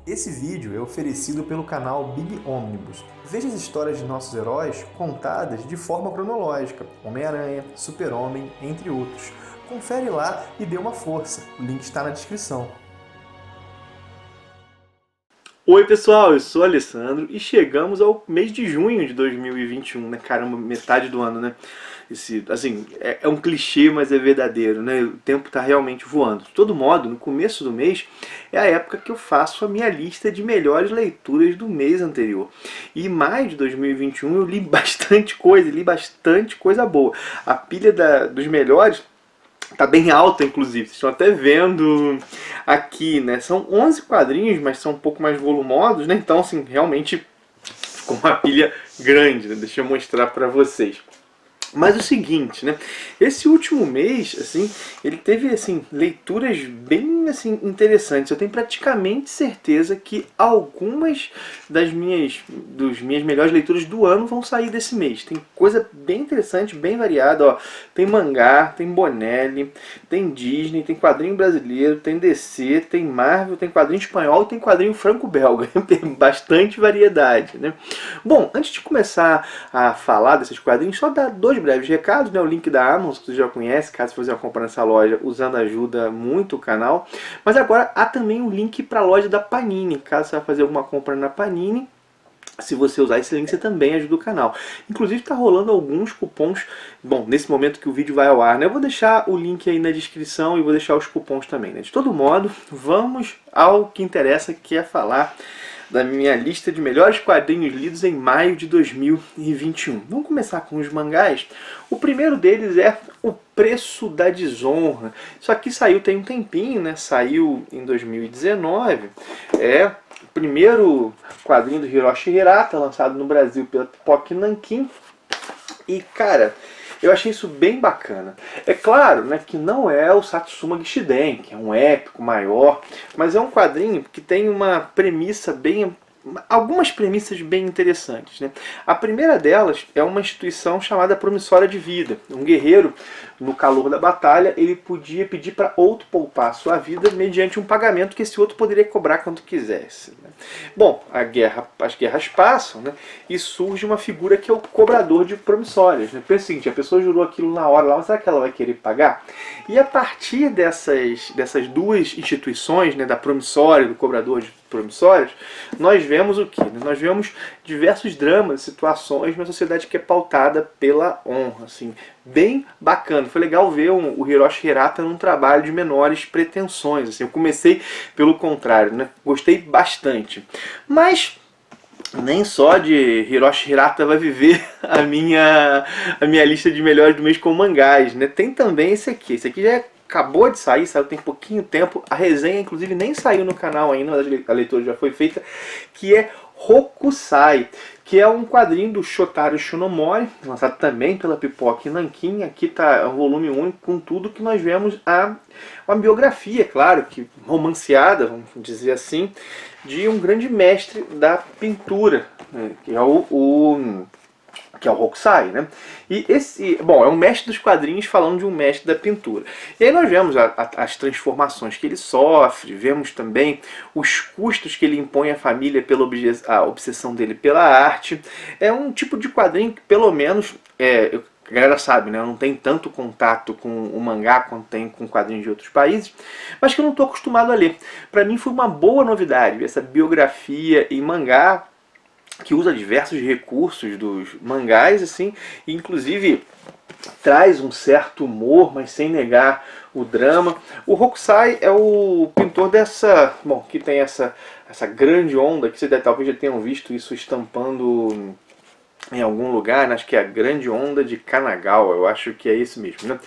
Esse vídeo é oferecido pelo canal Big Omnibus. Veja as histórias de nossos heróis contadas de forma cronológica, Homem-Aranha, Super-Homem, entre outros. Confere lá e dê uma força, o link está na descrição. Oi pessoal, eu sou o Alessandro e chegamos ao mês de junho de 2021, né? Caramba, metade do ano, né? É um clichê, mas é verdadeiro, né? O tempo tá realmente voando. De todo modo, no começo do mês é a época que eu faço a minha lista de melhores leituras do mês anterior. E em maio de 2021 eu li bastante coisa boa. A pilha dos melhores tá bem alta, inclusive. Vocês estão até vendo aqui, né? São 11 quadrinhos, mas são um pouco mais volumosos, né? Então, assim, realmente ficou uma pilha grande, né? Deixa eu mostrar para vocês. Mas o seguinte, né? Esse último mês, assim, ele teve, assim, leituras bem, assim, interessantes. Eu tenho praticamente certeza que algumas das minhas melhores leituras do ano vão sair desse mês. Tem coisa bem interessante, bem variada, ó. Tem mangá, tem Bonelli, tem Disney, tem quadrinho brasileiro, tem DC, tem Marvel, tem quadrinho espanhol e tem quadrinho franco-belga. Tem bastante variedade, né? Bom, antes de começar a falar desses quadrinhos, só dar dois breves recados, né? O link da Amazon, que você já conhece, caso você uma compra nessa loja, usando ajuda muito o canal. Mas agora há também um link para a loja da Panini, caso você vá fazer alguma compra na Panini. Se você usar esse link, você também ajuda o canal. Inclusive está rolando alguns cupons. Bom, nesse momento que o vídeo vai ao ar, né? Eu vou deixar o link aí na descrição e vou deixar os cupons também, né? De todo modo, vamos ao que interessa, que é falar da minha lista de melhores quadrinhos lidos em maio de 2021. Vamos começar com os mangás. O primeiro deles é O Preço da Desonra. Isso aqui saiu tem um tempinho, né? Saiu em 2019. É o primeiro quadrinho do Hiroshi Hirata, lançado no Brasil pela Pipoca Nankin. E, cara, eu achei isso bem bacana. É claro, né, que não é o Satsuma Gishiden, que é um épico maior, mas é um quadrinho que tem uma premissa bem... algumas premissas bem interessantes, né? A primeira delas é uma instituição chamada Promissória de Vida. Um guerreiro, no calor da batalha, ele podia pedir para outro poupar a sua vida mediante um pagamento que esse outro poderia cobrar quando quisesse, né? Bom, as guerras passam, né? E surge uma figura que é o cobrador de promissórias, né? Pensa o seguinte, a pessoa jurou aquilo na hora lá, mas será que ela vai querer pagar? E a partir dessas duas instituições, né, da promissória e do cobrador de promissórias, nós vemos o que? Nós vemos diversos dramas, situações numa sociedade que é pautada pela honra, assim, bem bacana. Foi legal ver o Hiroshi Hirata num trabalho de menores pretensões, assim. Eu comecei pelo contrário, né? Gostei bastante. Mas nem só de Hiroshi Hirata vai viver a minha lista de melhores do mês com mangás, né? Tem também esse aqui. Esse aqui já acabou de sair, saiu tem pouquinho tempo. A resenha, inclusive, nem saiu no canal ainda, mas a leitura já foi feita, que é Hokusai, que é um quadrinho do Shotaro Shinomori, lançado também pela Pipoca Nankin. Aqui está um volume único com tudo que nós vemos uma biografia, claro, que romanceada, vamos dizer assim, de um grande mestre da pintura, né, que é o Hokusai, né? E bom, é um mestre dos quadrinhos falando de um mestre da pintura. E aí nós vemos as transformações que ele sofre, vemos também os custos que ele impõe à família pela a obsessão dele pela arte. É um tipo de quadrinho que, pelo menos, a galera sabe, né? Eu não tenho tanto contato com o mangá quanto tem com quadrinhos de outros países, mas que eu não estou acostumado a ler. Para mim foi uma boa novidade essa biografia em mangá, que usa diversos recursos dos mangás, assim, e inclusive traz um certo humor, mas sem negar o drama. O Hokusai é o pintor que tem essa grande onda, que vocês talvez já tenham visto isso estampando em algum lugar, né? Acho que é a Grande Onda de Kanagawa, eu acho que é isso mesmo, né?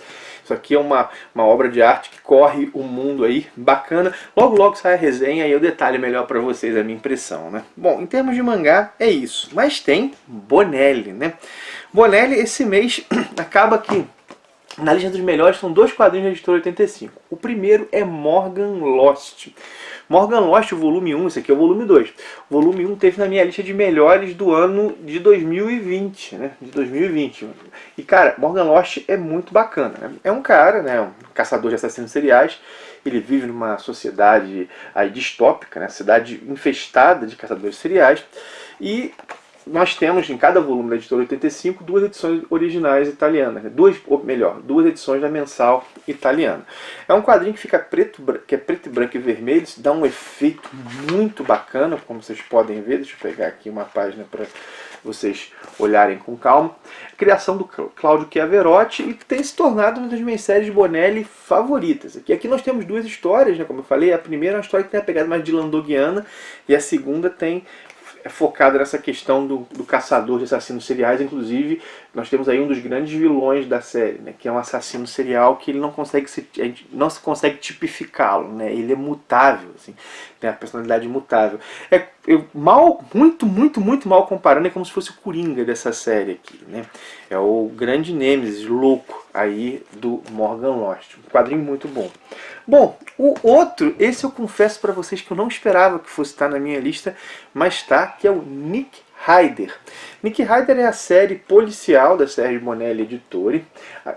Isso aqui é uma obra de arte que corre o mundo aí, bacana. Logo logo sai a resenha e eu detalho melhor para vocês a minha impressão, né? Bom, em termos de mangá é isso, mas tem Bonelli, né? Bonelli esse mês acaba que na lista dos melhores são dois quadrinhos da editora 85. O primeiro é Morgan Lost. Morgan Lost, o volume 1, esse aqui é o volume 2. O volume 1 teve na minha lista de melhores do ano de 2020, né? De 2020. E, cara, Morgan Lost é muito bacana, né? É um cara, né? Um caçador de assassinos seriais, Ele vive numa sociedade aí distópica, né? Cidade infestada de caçadores seriais, e nós temos em cada volume da editora 85 duas edições originais italianas, né? Duas edições da mensal italiana. É um quadrinho que fica que é preto, branco e vermelho, isso dá um efeito muito bacana, como vocês podem ver. Deixa eu pegar aqui uma página para vocês olharem com calma. Criação do Claudio Chiaverotti, e tem se tornado uma das minhas séries de Bonelli favoritas. Aqui nós temos duas histórias, né? Como eu falei, a primeira é uma história que tem a pegada mais dylandoguiana, e a segunda é focada nessa questão do caçador de assassinos seriais. Inclusive, nós temos aí um dos grandes vilões da série, né, que é um assassino serial que ele não consegue a gente não se consegue tipificá-lo, né? Ele é mutável, assim, tem a personalidade mutável. Muito mal comparando, é como se fosse o Coringa dessa série aqui, né? É o grande nêmesis louco aí do Morgan Lost. Um quadrinho muito bom. Bom, o outro, esse eu confesso para vocês que eu não esperava que fosse estar na minha lista, mas tá, que é o Nick Ryder. Nick Ryder é a série policial da Sergio Bonelli Editore.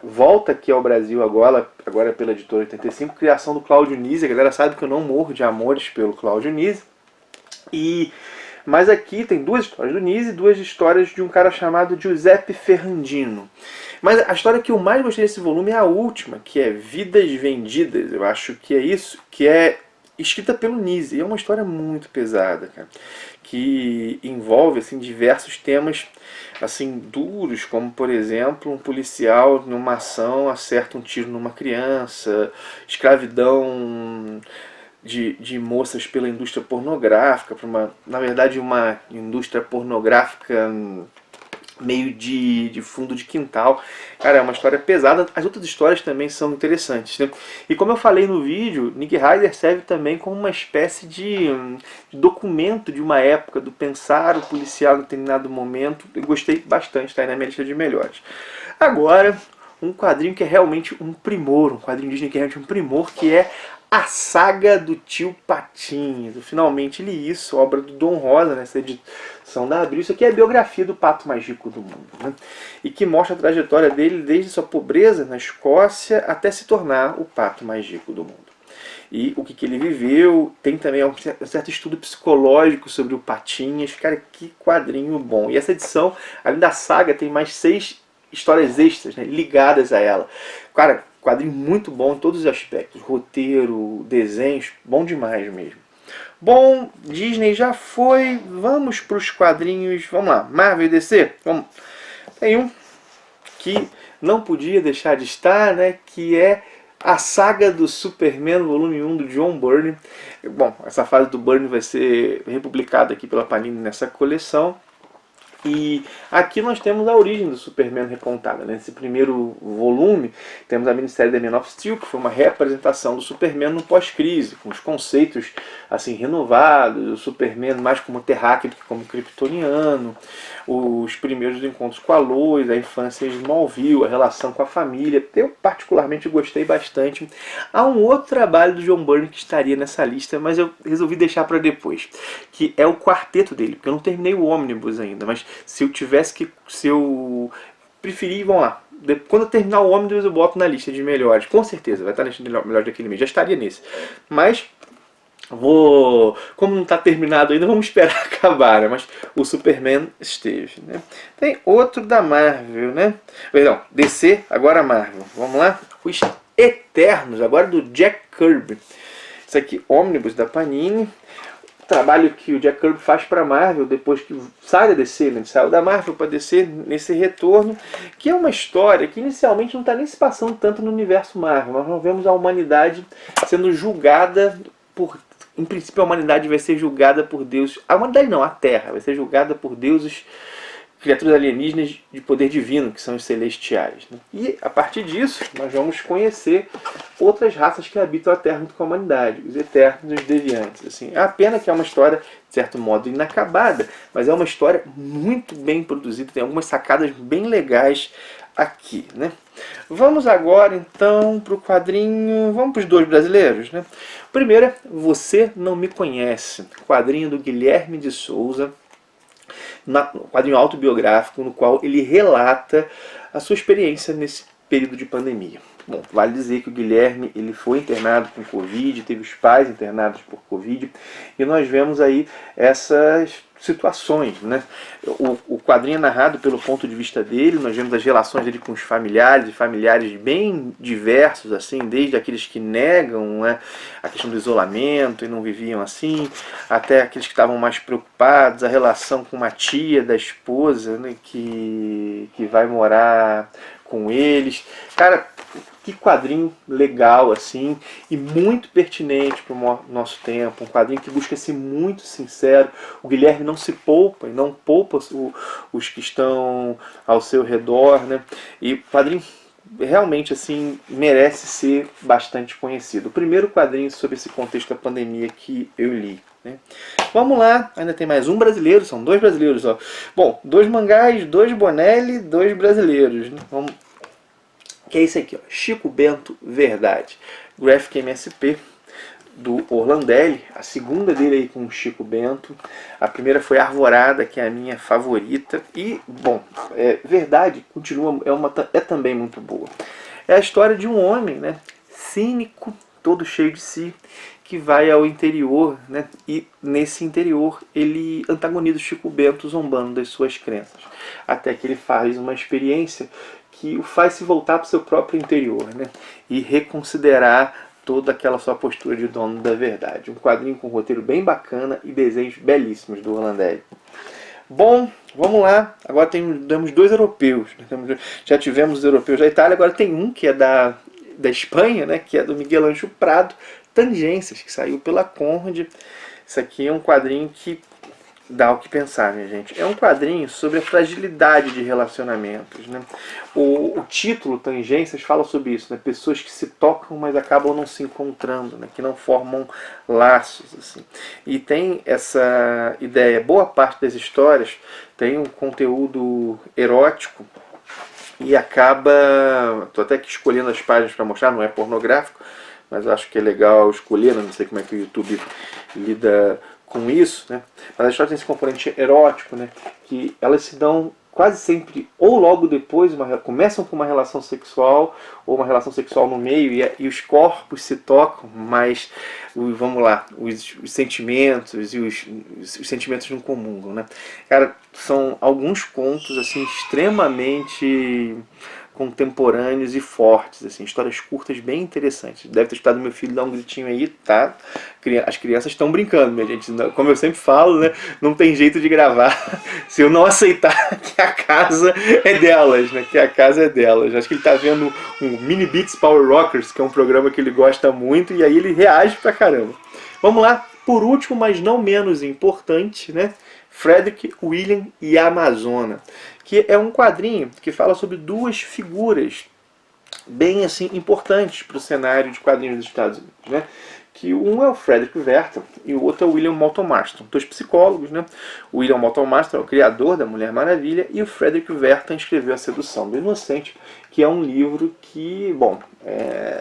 Volta aqui ao Brasil agora pela Editora 85, criação do Claudio Nisi. A galera sabe que eu não morro de amores pelo Claudio Nisi. Mas aqui tem duas histórias do Nisi e duas histórias de um cara chamado Giuseppe Ferrandino. Mas a história que eu mais gostei desse volume é a última, que é Vidas Vendidas. Eu acho que é isso, que é escrita pelo Nisi. É uma história muito pesada, cara, que envolve assim diversos temas assim duros, como por exemplo um policial numa ação acerta um tiro numa criança, escravidão de moças pela indústria pornográfica, na verdade uma indústria pornográfica meio de fundo de quintal. Cara, é uma história pesada. As outras histórias também são interessantes, né? E como eu falei no vídeo, Nick Ryder serve também como uma espécie de documento de uma época, do pensar o policial em determinado momento. Eu gostei bastante, está aí na minha lista de melhores. Agora, um quadrinho que é realmente um primor, um quadrinho Disney que é realmente um primor, que é A Saga do Tio Patinhas. Eu finalmente li isso, obra do Dom Rosa, nessa edição da Abril. Isso aqui é a biografia do pato mais rico do mundo, né? E que mostra a trajetória dele desde sua pobreza na Escócia até se tornar o pato mais rico do mundo. E o que ele viveu, tem também um certo estudo psicológico sobre o Patinhas. Cara, que quadrinho bom. E essa edição, além da saga, tem mais 6 histórias extras, né, ligadas a ela. Cara, quadrinho muito bom em todos os aspectos. Roteiro, desenhos, bom demais mesmo. Bom, Disney já foi. Vamos para os quadrinhos. Vamos lá, Marvel e DC. Vamos. Tem um que não podia deixar de estar, né, que é A Saga do Superman, volume 1 do John Byrne. Bom, essa fase do Byrne vai ser republicada aqui pela Panini nessa coleção. E aqui nós temos a origem do Superman recontada. Nesse primeiro volume, temos a minissérie The Man of Steel, que foi uma representação do Superman no pós-crise, com os conceitos assim renovados, o Superman mais como terráqueo do que como kryptoniano, os primeiros encontros com a Lois, a infância de Smallville, a relação com a família. Eu particularmente gostei bastante. Há um outro trabalho do John Byrne que estaria nessa lista, mas eu resolvi deixar para depois, que é o quarteto dele, porque eu não terminei o Omnibus ainda, mas se eu preferir, vamos lá, quando eu terminar o Omnibus eu boto na lista de melhores, com certeza, vai estar na lista de melhores daquele mês, já estaria nesse, mas como não está terminado ainda, vamos esperar acabar, né? Mas o Superman esteve, né? Tem outro da Marvel, né? Perdão, DC, agora Marvel, vamos lá, os Eternos, agora do Jack Kirby. Isso aqui, Omnibus da Panini. Trabalho que o Jack Kirby faz para a Marvel depois que sai da DC, né? Ele saiu da Marvel para DC nesse retorno, que é uma história que inicialmente não está nem se passando tanto no universo Marvel, mas nós vemos a humanidade sendo julgada por... Em princípio a humanidade vai ser julgada por deuses... A humanidade não, a Terra vai ser julgada por deuses, criaturas alienígenas de poder divino, que são os celestiais, né? E a partir disso nós vamos conhecer outras raças que habitam a Terra junto com a humanidade, os Eternos e os Deviantes. Assim, é a pena que é uma história, de certo modo, inacabada, mas é uma história muito bem produzida, tem algumas sacadas bem legais aqui, né? Vamos agora então para o quadrinho, vamos para os dois brasileiros, né? O primeiro é Você Não Me Conhece, quadrinho do Guilherme de Souza, quadrinho autobiográfico no qual ele relata a sua experiência nesse período de pandemia. Bom, vale dizer que o Guilherme ele foi internado com Covid, teve os pais internados por Covid, e nós vemos aí essas situações, né? O quadrinho é narrado pelo ponto de vista dele, nós vemos as relações dele com os familiares, e familiares bem diversos, assim, desde aqueles que negam, né, a questão do isolamento e não viviam assim, até aqueles que estavam mais preocupados, a relação com uma tia da esposa, né, que vai morar com eles. Cara, que quadrinho legal, assim, e muito pertinente para o nosso tempo. Um quadrinho que busca ser muito sincero. O Guilherme não se poupa, e não poupa os que estão ao seu redor, né? E o quadrinho realmente, assim, merece ser bastante conhecido. O primeiro quadrinho sobre esse contexto da pandemia que eu li. Né? Vamos lá, ainda tem mais um brasileiro, são 2 brasileiros. Ó. Bom, 2 mangás, 2 Bonelli, 2 brasileiros. Né? Vamos... Que é esse aqui, ó, Chico Bento Verdade, Graphic MSP, do Orlandelli, a segunda dele aí com o Chico Bento. A primeira foi Arvorada, que é a minha favorita. E, bom, Verdade continua, é também muito boa. É a história de um homem, né, cínico, todo cheio de si, que vai ao interior, né, e nesse interior ele antagoniza o Chico Bento zombando das suas crenças. Até que ele faz uma experiência que o faz se voltar para o seu próprio interior, né, e reconsiderar toda aquela sua postura de dono da verdade. Um quadrinho com um roteiro bem bacana e desenhos belíssimos do Orlandelli. Bom, vamos lá. Agora temos 2 europeus. Já tivemos os europeus da Itália, agora tem um que é da Espanha, né, que é do Miguel Ângelo Prado, Tangências, que saiu pela Conrad. Isso aqui é um quadrinho que dá o que pensar, minha gente. É um quadrinho sobre a fragilidade de relacionamentos, né? O título, Tangências, fala sobre isso, né? Pessoas que se tocam, mas acabam não se encontrando, né? Que não formam laços, assim. E tem essa ideia, boa parte das histórias tem um conteúdo erótico e acaba... Estou até aqui escolhendo as páginas para mostrar, não é pornográfico, mas acho que é legal escolher, não sei como é que o YouTube lida com isso, né? Mas a história tem esse componente erótico, né? Que elas se dão quase sempre ou logo depois, começam com uma relação sexual ou uma relação sexual no meio e os corpos se tocam, mas vamos lá, os sentimentos e os sentimentos não comungam, né? Cara, são alguns contos assim extremamente contemporâneos e fortes, assim, histórias curtas bem interessantes. Deve ter escutado meu filho dar um gritinho aí, tá? As crianças estão brincando, minha gente. Como eu sempre falo, né? Não tem jeito de gravar se eu não aceitar que a casa é delas, né? Que a casa é delas. Acho que ele tá vendo um Mini Beats Power Rockers, que é um programa que ele gosta muito, e aí ele reage pra caramba. Vamos lá, por último, mas não menos importante, né? Frederick, William e a Amazona, que é um quadrinho que fala sobre 2 figuras bem assim importantes para o cenário de quadrinhos dos Estados Unidos, né? Que um é o Frederick Wertham e o outro é o William Moulton Marston, 2 psicólogos, né? O William Moulton Marston é o criador da Mulher Maravilha e o Frederick Wertham escreveu A Sedução do Inocente, que é um livro que, bom,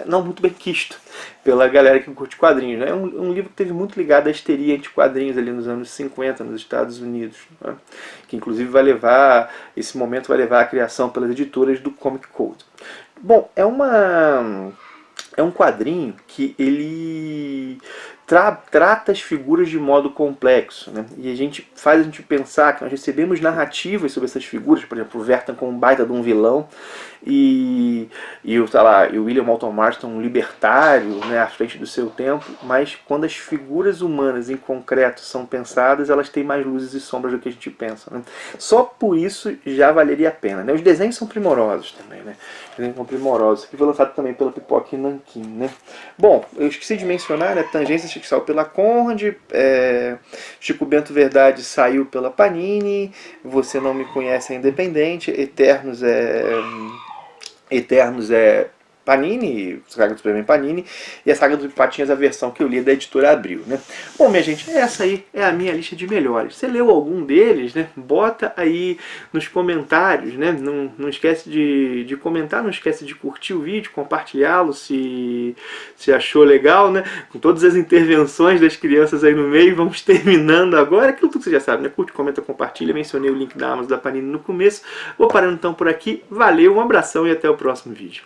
não muito bem quisto pela galera que curte quadrinhos, né? É um livro que teve muito ligado à histeria anti-quadrinhos ali nos anos 50 nos Estados Unidos, né? Que inclusive esse momento vai levar à criação pelas editoras do Comic Code. Bom, é um quadrinho que ele trata as figuras de modo complexo, né? E faz a gente pensar que nós recebemos narrativas sobre essas figuras, por exemplo, o Wertham como um baita de um vilão e o William Moulton Marston um libertário, né, à frente do seu tempo, mas quando as figuras humanas em concreto são pensadas, elas têm mais luzes e sombras do que a gente pensa, né? Só por isso já valeria a pena, né? Os desenhos são primorosos também, né? Os desenhos são primorosos. Isso aqui foi lançado também pela Pipoca e Nanquim, né? Bom, eu esqueci de mencionar, né? Tangências que saiu pela Conrad, Chico Bento Verdade saiu pela Panini, Você Não Me Conhece é Independente, Eternos é Panini, Saga do Superman Panini, e a Saga do Patinhas, a versão que eu li da editora Abril, né? Bom, minha gente, essa aí é a minha lista de melhores. Você leu algum deles, né? Bota aí nos comentários, né? Não esquece de comentar, não esquece de curtir o vídeo, compartilhá-lo se achou legal, né? Com todas as intervenções das crianças aí no meio, vamos terminando agora. Aquilo tudo que você já sabe, né? Curte, comenta, compartilha. Mencionei o link da Amazon da Panini no começo. Vou parando então por aqui. Valeu, um abração e até o próximo vídeo.